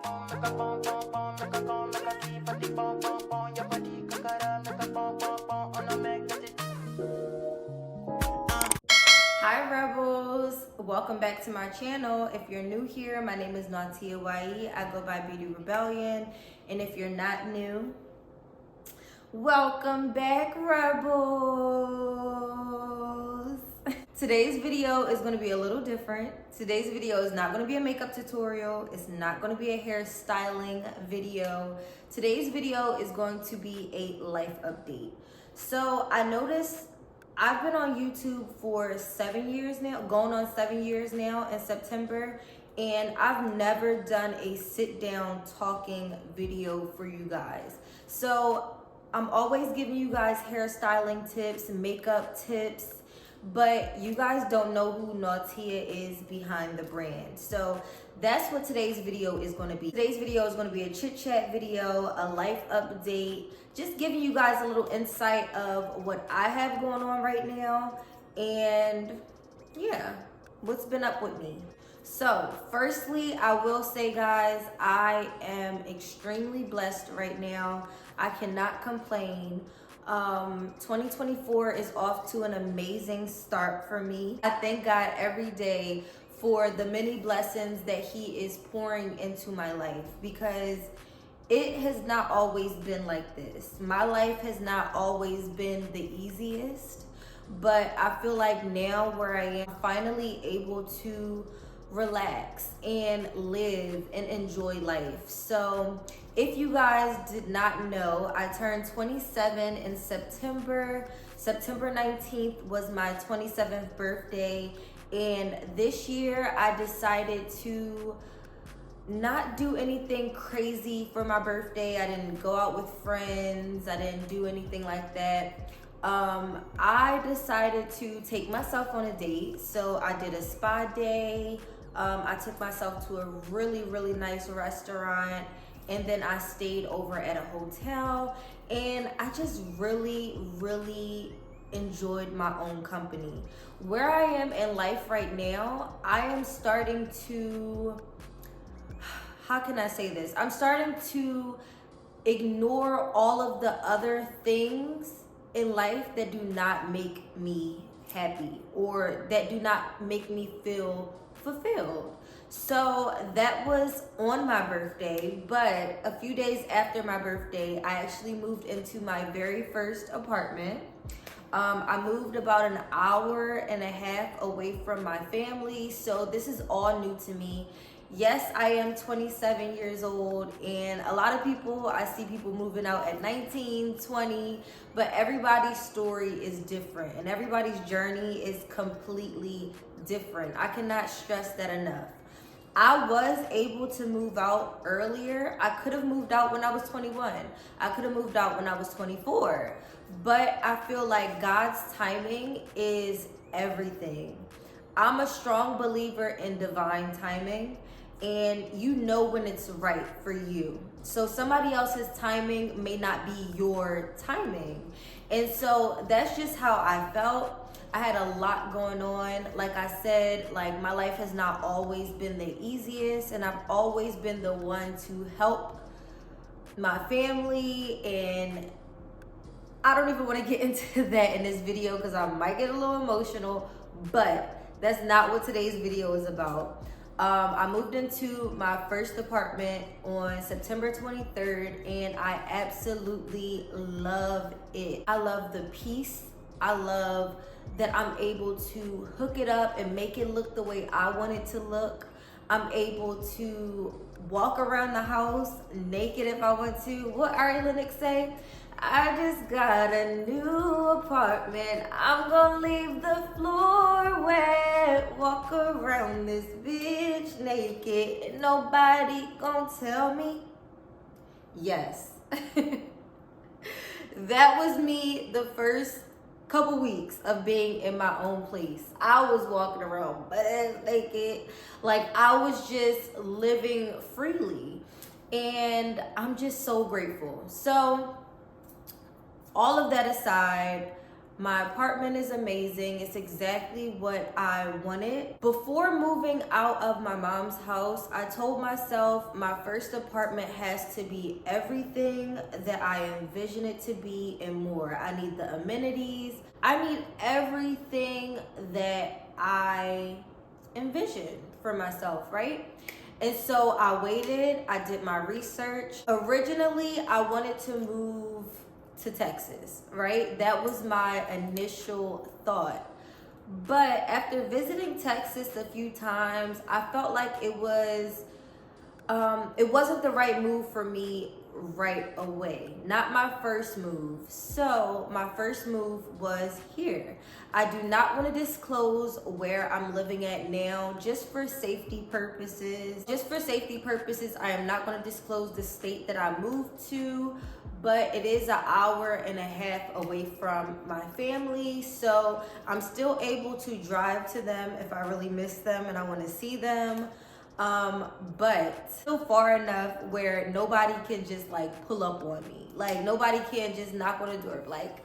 Hi Rebels, welcome back to my channel. If you're new here, my name is Natia Wai. I go by Beauty Rebellion, and if you're not new, welcome back Rebels. Today's video is going to be a little different. Today's video is not going to be a makeup tutorial. It's not going to be a hairstyling video. Today's video is going to be a life update. So I noticed I've been on YouTube for 7 years now, going on 7 years now in September, and I've never done a sit down talking video for you guys. So I'm always giving you guys hairstyling tips, makeup tips, but you guys don't know who Nautia is behind the brand. So that's what today's video is going to be. Today's video is going to be a chit chat video, a life update, just giving you guys a little insight of what I have going on right now, and yeah, what's been up with me. So firstly, I will say guys, I am extremely blessed right now. I cannot complain. 2024 is off to an amazing start for me. I thank God every day for the many blessings that He is pouring into my life, because it has not always been like this. My life has not always been the easiest, but I feel like now where I am, finally able to relax and live and enjoy life. So if you guys did not know, I turned 27 in September. September 19th was my 27th birthday, and this year I decided to not do anything crazy for my birthday. I didn't go out with friends. I didn't do anything like that. I decided to take myself on a date. So I did a spa day. I took myself to a really nice restaurant, and then I stayed over at a hotel, and I just really enjoyed my own company. Where I am in life right now, I am starting to, how can I say this? I'm starting to ignore all of the other things in life that do not make me happy or that do not make me feel fulfilled. So that was on my birthday, but a few days after my birthday, I actually moved into my very first apartment. I moved about an hour and a half away from my family, so this is all new to me. Yes, I am 27 years old, and a lot of people, I see people moving out at 19, 20, but everybody's story is different and everybody's journey is completely different. I cannot stress that enough. I was able to move out earlier. I could have moved out when I was 21. I could have moved out when I was 24. But I feel like God's timing is everything. I'm a strong believer in divine timing, and you know when it's right for you. So somebody else's timing may not be your timing. And so that's just how I felt. I had a lot going on. Like I said, like my life has not always been the easiest, and I've always been the one to help my family, and I don't even want to get into that in this video because I might get a little emotional, but that's not what today's video is about. I moved into my first apartment on September 23rd, and I absolutely love it. I love the peace. I love that I'm able to hook it up and make it look the way I want it to look. I'm able to walk around the house naked if I want to. What Ari Lennox say? I just got a new apartment. I'm gonna leave the floor wet. Walk around this bitch naked. And nobody gonna tell me. Yes. That was me the first couple weeks of being in my own place. I was walking around butt naked. Like I was just living freely. And I'm just so grateful. So all of that aside, My apartment is amazing. It's exactly what I wanted. Before moving out of my mom's house, I told myself my first apartment has to be everything that I envision it to be and more. I need the amenities. I need everything that I envisioned for myself, right? And so I waited, I did my research. Originally, I wanted to move to Texas, right? That was my initial thought. But after visiting Texas a few times, I felt like it wasn't the right move for me right away. Not my first move. So my first move was here. I do not want to disclose where I'm living at now, just for safety purposes. Just for safety purposes, I am not going to disclose the state that I moved to, but it is an hour and a half away from my family. So I'm still able to drive to them if I really miss them and I want to see them. But still far enough where nobody can just like pull up on me. Like nobody can just knock on the door, like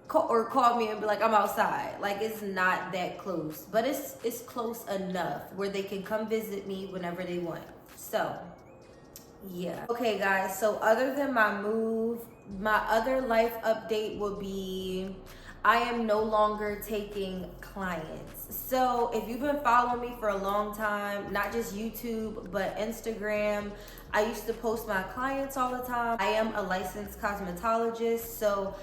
call me and be like, I'm outside. Like it's not that close, but it's close enough where they can come visit me whenever they want. So yeah. Okay guys, so other than my move, my other life update will be I am no longer taking clients. So if you've been following me for a long time, not just YouTube, but Instagram, I used to post my clients all the time. I am a licensed cosmetologist, so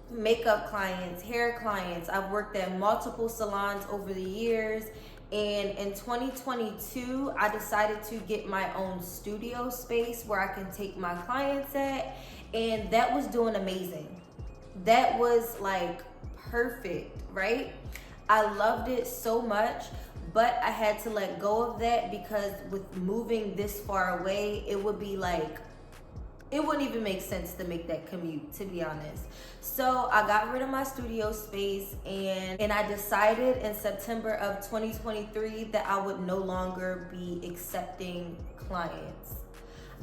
makeup clients, hair clients. I've worked at multiple salons over the years. And in 2022, I decided to get my own studio space where I can take my clients at. And that was doing amazing. That was like perfect, right? I loved it so much, but I had to let go of that because with moving this far away, it would be like, it wouldn't even make sense to make that commute, to be honest. So I got rid of my studio space and I decided in September of 2023 that I would no longer be accepting clients.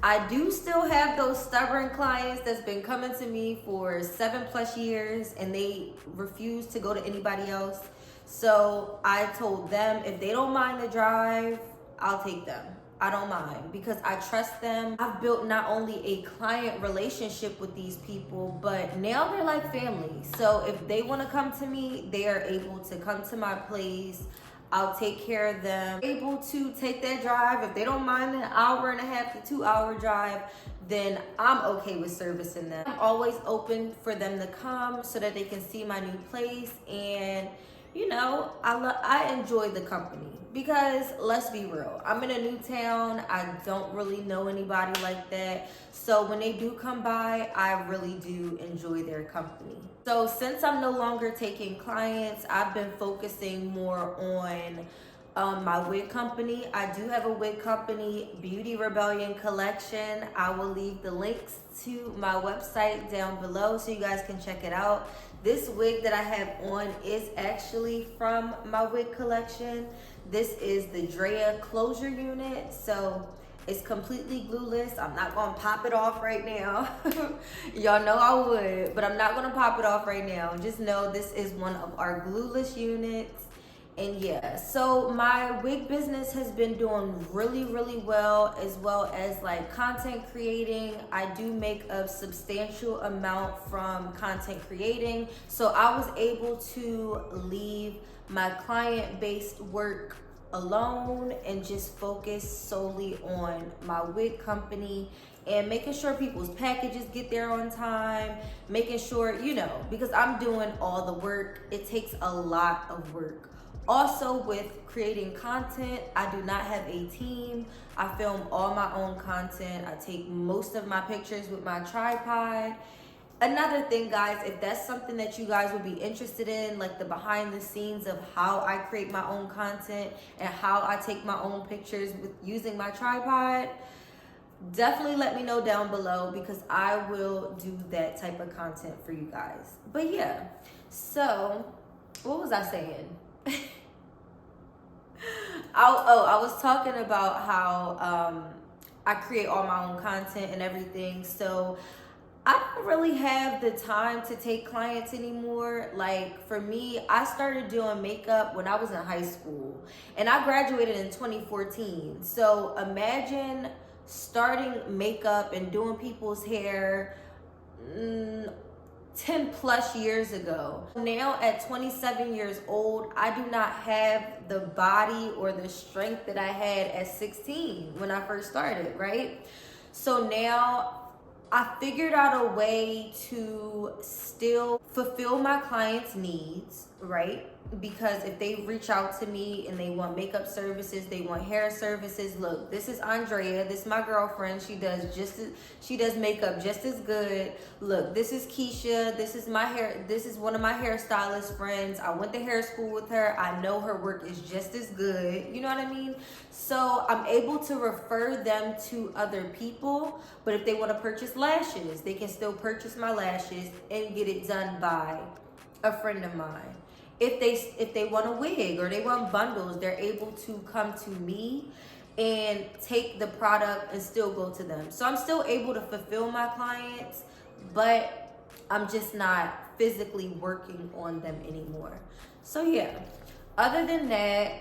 I do still have those stubborn clients that's been coming to me for 7+ years and they refuse to go to anybody else. So I told them if they don't mind the drive, I'll take them. I don't mind because I trust them. I've built not only a client relationship with these people, but now they're like family. So if they want to come to me, they are able to come to my place. I'll take care of them. Able to take that drive. If they don't mind an 1.5 to 2 hour drive, then I'm okay with servicing them. I'm always open for them to come so that they can see my new place. And you know, I enjoy the company because let's be real, I'm in a new town. I don't really know anybody like that. So when they do come by, I really do enjoy their company. So since I'm no longer taking clients, I've been focusing more on my wig company. I do have a wig company, Beauty Rebellion Collection. I will leave the links to my website down below so you guys can check it out. This wig that I have on is actually from my wig collection. This is the Drea closure unit. So it's completely glueless. I'm not gonna pop it off right now. Y'all know I would, but I'm not gonna pop it off right now. Just know this is one of our glueless units. And yeah, so my wig business has been doing really, really well as like content creating. I do make a substantial amount from content creating. So I was able to leave my client-based work alone and just focus solely on my wig company and making sure people's packages get there on time, making sure, you know, because I'm doing all the work. It takes a lot of work. Also with creating content, I do not have a team. I film all my own content. I take most of my pictures with my tripod. Another thing, guys, if that's something that you guys would be interested in, like the behind the scenes of how I create my own content and how I take my own pictures with using my tripod, definitely let me know down below because I will do that type of content for you guys. But yeah, so what was I saying? I was talking about how I create all my own content and everything. So I don't really have the time to take clients anymore. Like for me, I started doing makeup when I was in high school and I graduated in 2014. So imagine starting makeup and doing people's hair 10 plus years ago. Now at 27 years old, I do not have the body or the strength that I had at 16 when I first started, right? So now I figured out a way to still fulfill my clients' needs, right? Because if they reach out to me and they want makeup services, they want hair services, look, this is Andrea, this is my girlfriend. She does makeup just as good. Look, this is Keisha, this is one of my hairstylist friends. I went to hair school with her. I know her work is just as good. You know what I mean? So I'm able to refer them to other people, but if they want to purchase lashes, they can still purchase my lashes and get it done by a friend of mine. If they want a wig or they want bundles, they're able to come to me and take the product and still go to them. So I'm still able to fulfill my clients, but I'm just not physically working on them anymore. So yeah, other than that,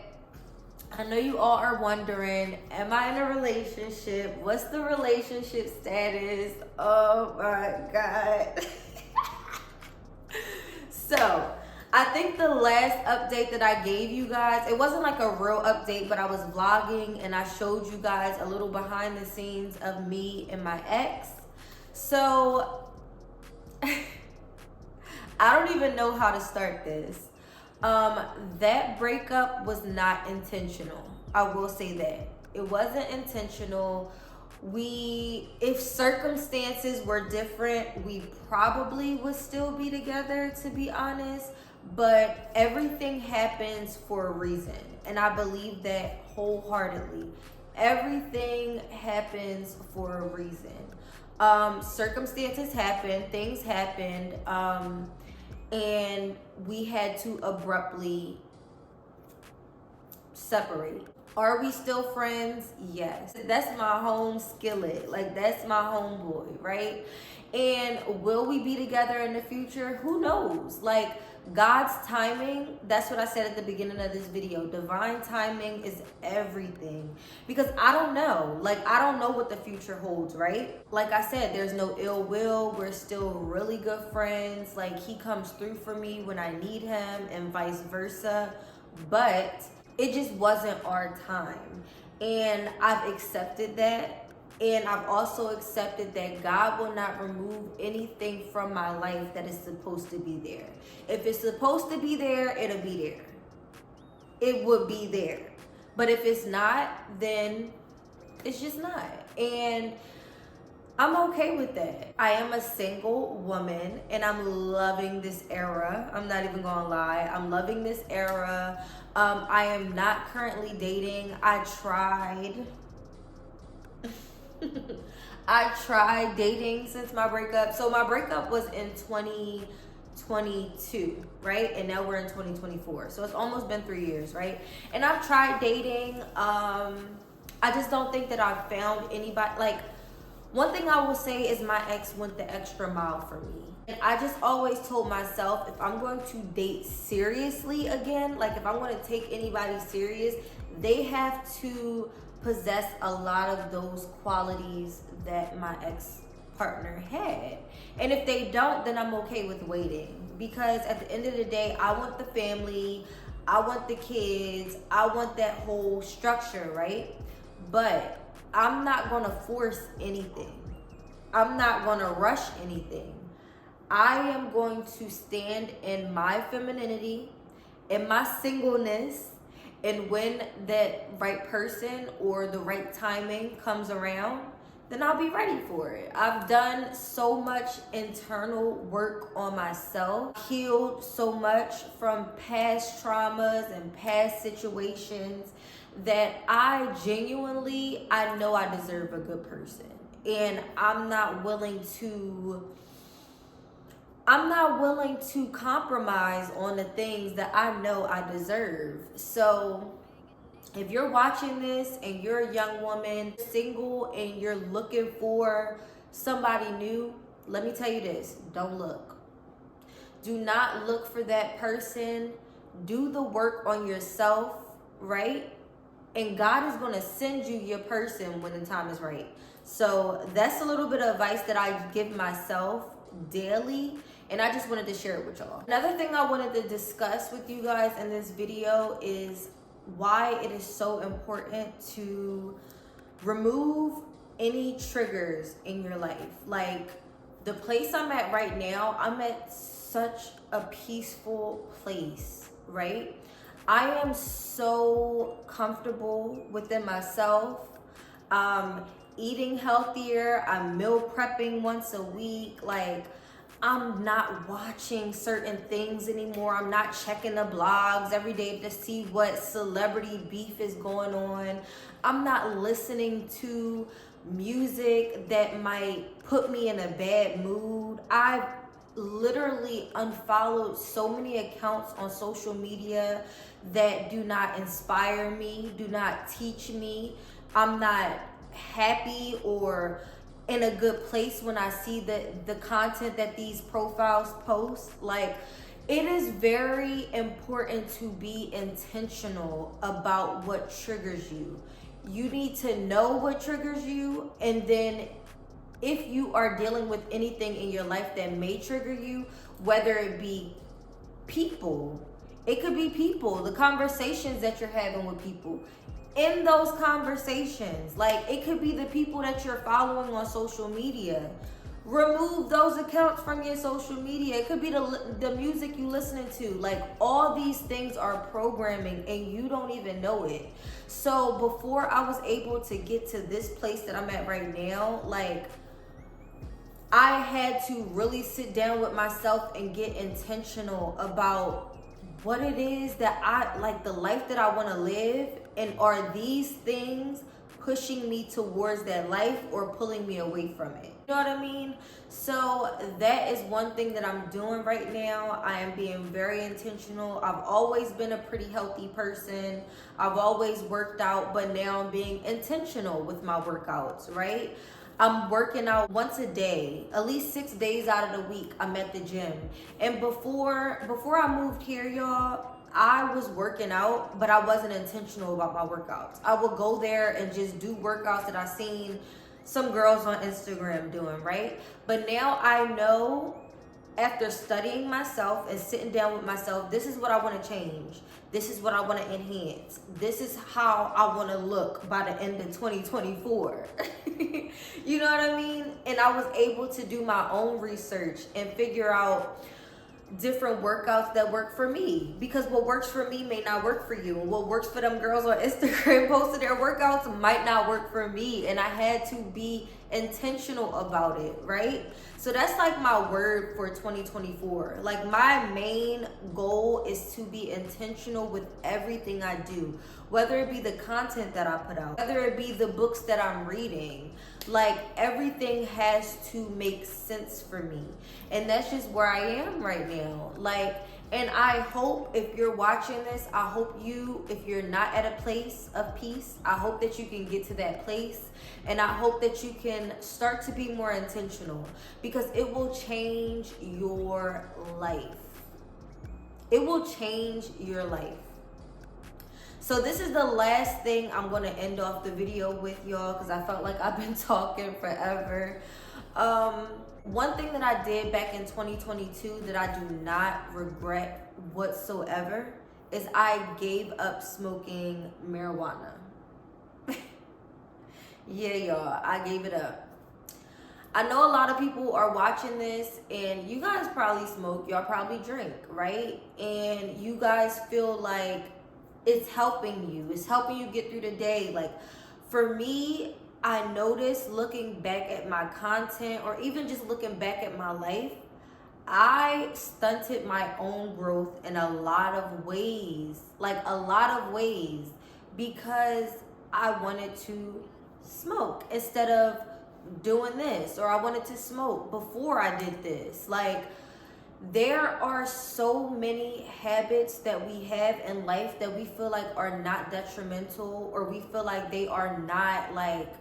I know you all are wondering, am I in a relationship? What's the relationship status? Oh my God. So, I think the last update that I gave you guys, it wasn't like a real update, but I was vlogging and I showed you guys a little behind the scenes of me and my ex. So, I don't even know how to start this. That breakup was not intentional. I will say that. It wasn't intentional. If circumstances were different, we probably would still be together, to be honest. But everything happens for a reason. And I believe that wholeheartedly. Everything happens for a reason. Circumstances happened, things happened, and we had to abruptly separate. Are we still friends? Yes. That's my home skillet. Like, that's my homeboy, right? And will we be together in the future? Who knows? Like, God's timing, that's what I said at the beginning of this video. Divine timing is everything. Because I don't know. Like, I don't know what the future holds, right? Like I said, there's no ill will. We're still really good friends. Like, he comes through for me when I need him and vice versa. But it just wasn't our time. And I've accepted that. And I've also accepted that God will not remove anything from my life that is supposed to be there. If it's supposed to be there, it'll be there. It would be there. But if it's not, then it's just not. And I'm okay with that. I am a single woman and I'm loving this era. I'm not even gonna lie. I'm loving this era. I am not currently dating. I tried dating since my breakup. So my breakup was in 2022, right? And now we're in 2024. So it's almost been 3 years, right? And I've tried dating. I just don't think that I've found anybody. Like, one thing I will say is my ex went the extra mile for me. And I just always told myself, if I'm going to date seriously again, like if I'm going to take anybody serious, they have to possess a lot of those qualities that my ex-partner had. And if they don't, then I'm okay with waiting. Because at the end of the day, I want the family, I want the kids, I want that whole structure, right? But I'm not gonna force anything. I'm not gonna rush anything. I am going to stand in my femininity, in my singleness, and when that right person or the right timing comes around, then I'll be ready for it. I've done so much internal work on myself, healed so much from past traumas and past situations that I know I deserve a good person. And I'm not willing to compromise on the things that I know I deserve. So if you're watching this and you're a young woman, single, and you're looking for somebody new, let me tell you this, don't look. Do not look for that person. Do the work on yourself, right? And God is going to send you your person when the time is right. So that's a little bit of advice that I give myself daily, and I just wanted to share it with y'all. Another thing I wanted to discuss with you guys in this video is why it is so important to remove any triggers in your life. Like the place I'm at right now, I'm at such a peaceful place, right? I am so comfortable within myself. Eating healthier. I'm meal prepping once a week. Like, I'm not watching certain things anymore. I'm not checking the blogs every day to see what celebrity beef is going on. I'm not listening to music that might put me in a bad mood. I've literally unfollowed so many accounts on social media that do not inspire me, do not teach me. I'm not happy or in a good place when I see the content that these profiles post. Like, it is very important to be intentional about what triggers you. You need to know what triggers you, and then if you are dealing with anything in your life that may trigger you, whether it be people, it could be people, the conversations that you're having with people. In those conversations, like it could be the people that you're following on social media. Remove those accounts from your social media. It could be the music you listening to. Like, all these things are programming and you don't even know it. So before I was able to get to this place that I'm at right now, like, I had to really sit down with myself and get intentional about what it is that I like, the life that I want to live, and are these things pushing me towards that life or pulling me away from it? You know what I mean? So that is one thing that I'm doing right now. I am being very intentional. I've always been a pretty healthy person. I've always worked out, but now I'm being intentional with my workouts, right? I'm working out once a day, at least 6 days out of the week. I'm at the gym. And before I moved here, y'all, I was working out, but I wasn't intentional about my workouts. I would go there and just do workouts that I seen some girls on Instagram doing, right? But now I know, after studying myself and sitting down with myself, this is what I want to change. This is what I want to enhance. This is how I want to look by the end of 2024. You know what I mean? And I was able to do my own research and figure out different workouts that work for me, because what works for me may not work for you, and what works for them girls on Instagram posting their workouts might not work for me. And I had to be intentional about it, right? So that's like my word for 2024. Like, my main goal is to be intentional with everything I do, whether it be the content that I put out, whether it be the books that I'm reading. Like, everything has to make sense for me. And that's just where I am right now. Like, and I hope, if you're watching this, I hope you, if you're not at a place of peace, I hope that you can get to that place. And I hope that you can start to be more intentional, because it will change your life. It will change your life. So this is the last thing I'm going to end off the video with, y'all, because I felt like I've been talking forever. One thing that I did back in 2022 that I do not regret whatsoever is I gave up smoking marijuana. Yeah, y'all, I gave it up. I know a lot of people are watching this, and you guys probably smoke, y'all probably drink, right? And you guys feel like it's helping you. It's helping you get through the day. Like, for me, I noticed looking back at my content, or even just looking back at my life, I stunted my own growth in a lot of ways. Like, a lot of ways, because I wanted to smoke instead of doing this, or I wanted to smoke before I did this. Like, there are so many habits that we have in life that we feel like are not detrimental, or we feel like they are not like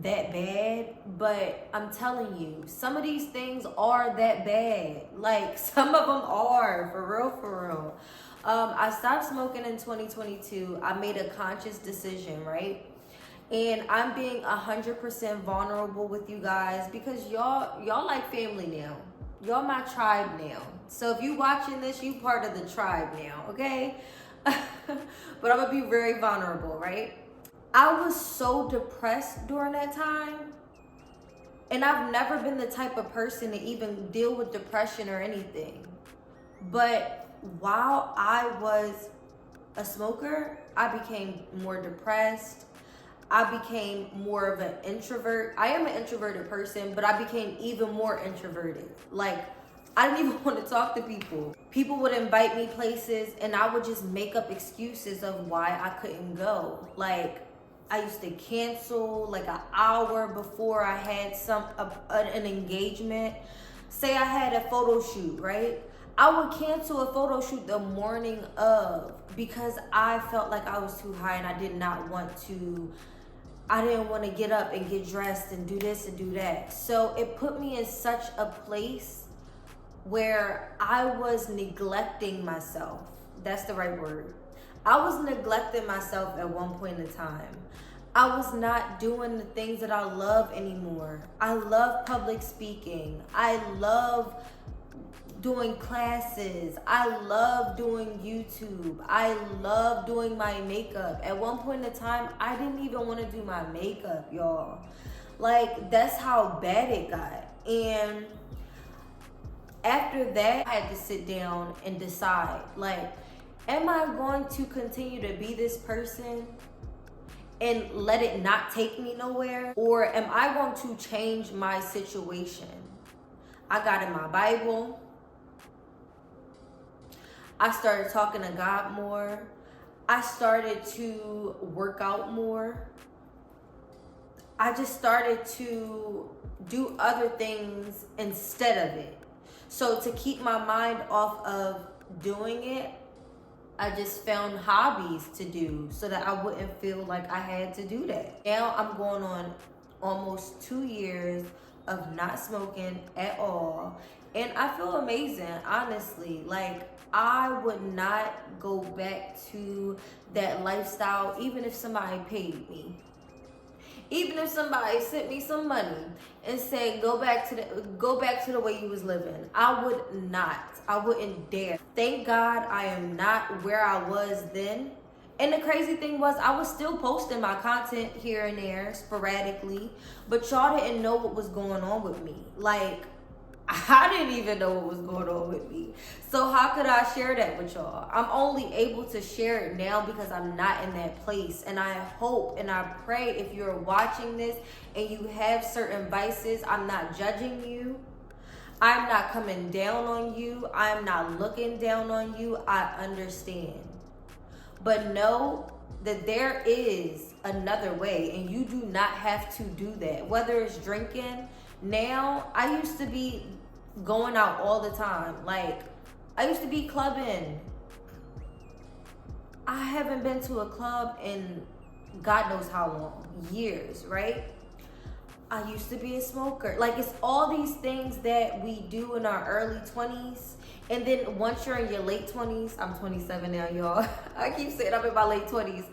that bad, but I'm telling you, some of these things are that bad. Like, some of them are, for real, for real. I stopped smoking in 2022. I made a conscious decision, right? And I'm being 100% vulnerable with you guys because y'all like family now. Y'all my tribe now. So if you watching this, you part of the tribe now, okay? But I'm gonna be very vulnerable, right? I was so depressed during that time. And I've never been the type of person to even deal with depression or anything. But while I was a smoker, I became more depressed. I became more of an introvert. I am an introverted person, but I became even more introverted. Like, I didn't even want to talk to people. People would invite me places and I would just make up excuses of why I couldn't go. Like, I used to cancel like an hour before I had an engagement. Say I had a photo shoot, right? I would cancel a photo shoot the morning of because I felt like I was too high and I didn't want to get up and get dressed and do this and do that. So it put me in such a place where I was neglecting myself. That's the right word. I was neglecting myself at one point in time. I was not doing the things that I love anymore. I love public speaking. I love doing classes. I love doing YouTube. I love doing my makeup. At one point in time, I didn't even want to do my makeup, y'all. Like, that's how bad it got. And after that, I had to sit down and decide, like, am I going to continue to be this person and let it not take me nowhere? Or am I going to change my situation? I got in my Bible. I started talking to God more. I started to work out more. I just started to do other things instead of it. So to keep my mind off of doing it, I just found hobbies to do so that I wouldn't feel like I had to do that. Now I'm going on almost 2 years of not smoking at all. And I feel amazing, honestly. Like, I would not go back to that lifestyle even if somebody paid me. Even if somebody sent me some money and said, go back to the way you was living. I would not. I wouldn't dare. Thank God I am not where I was then. And the crazy thing was, I was still posting my content here and there sporadically, but y'all didn't know what was going on with me. Like, I didn't even know what was going on with me. So how could I share that with y'all? I'm only able to share it now because I'm not in that place. And I hope and I pray if you're watching this and you have certain vices, I'm not judging you. I'm not coming down on you. I'm not looking down on you. I understand. But know that there is another way and you do not have to do that. Whether it's drinking. Now, I used to be going out all the time. Like, I used to be clubbing. I haven't been to a club in God knows how long, years, right? I used to be a smoker. Like, it's all these things that we do in our early 20s. And then once you're in your late 20s, I'm 27 now, y'all. I keep saying I'm in my late 20s.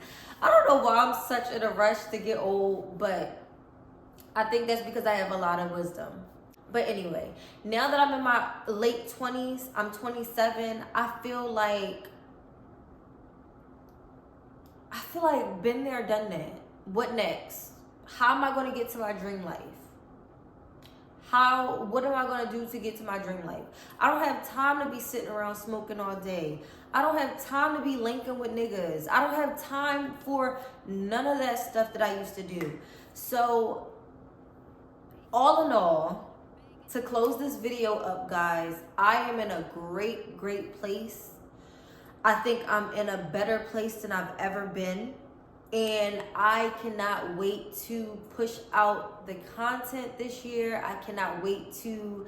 I don't know why I'm such in a rush to get old, but I think that's because I have a lot of wisdom. But anyway, now that I'm in my late 20s, I'm 27, I feel like been there, done that. What next? How am I going to get to my dream life? What am I going to do to get to my dream life? I don't have time to be sitting around smoking all day. I don't have time to be linking with niggas. I don't have time for none of that stuff that I used to do. So, all in all, to close this video up, guys, I am in a great, great place. I think I'm in a better place than I've ever been. And I cannot wait to push out the content this year. I cannot wait to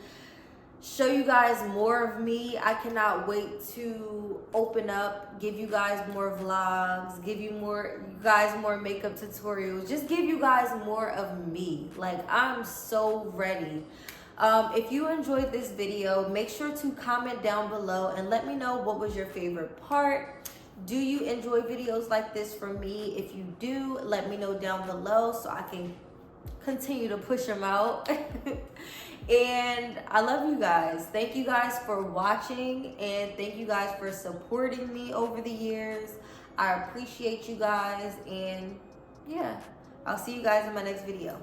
show you guys more of me. I cannot wait to open up, give you guys more vlogs, give you guys more makeup tutorials, just give you guys more of me. Like, I'm so ready. If you enjoyed this video, make sure to comment down below and let me know what was your favorite part. Do you enjoy videos like this from me? If you do, let me know down below so I can continue to push them out. And I love you guys. Thank you guys for watching, and thank you guys for supporting me over the years. I appreciate you guys, and yeah, I'll see you guys in my next video.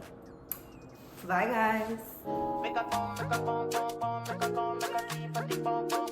Bye guys.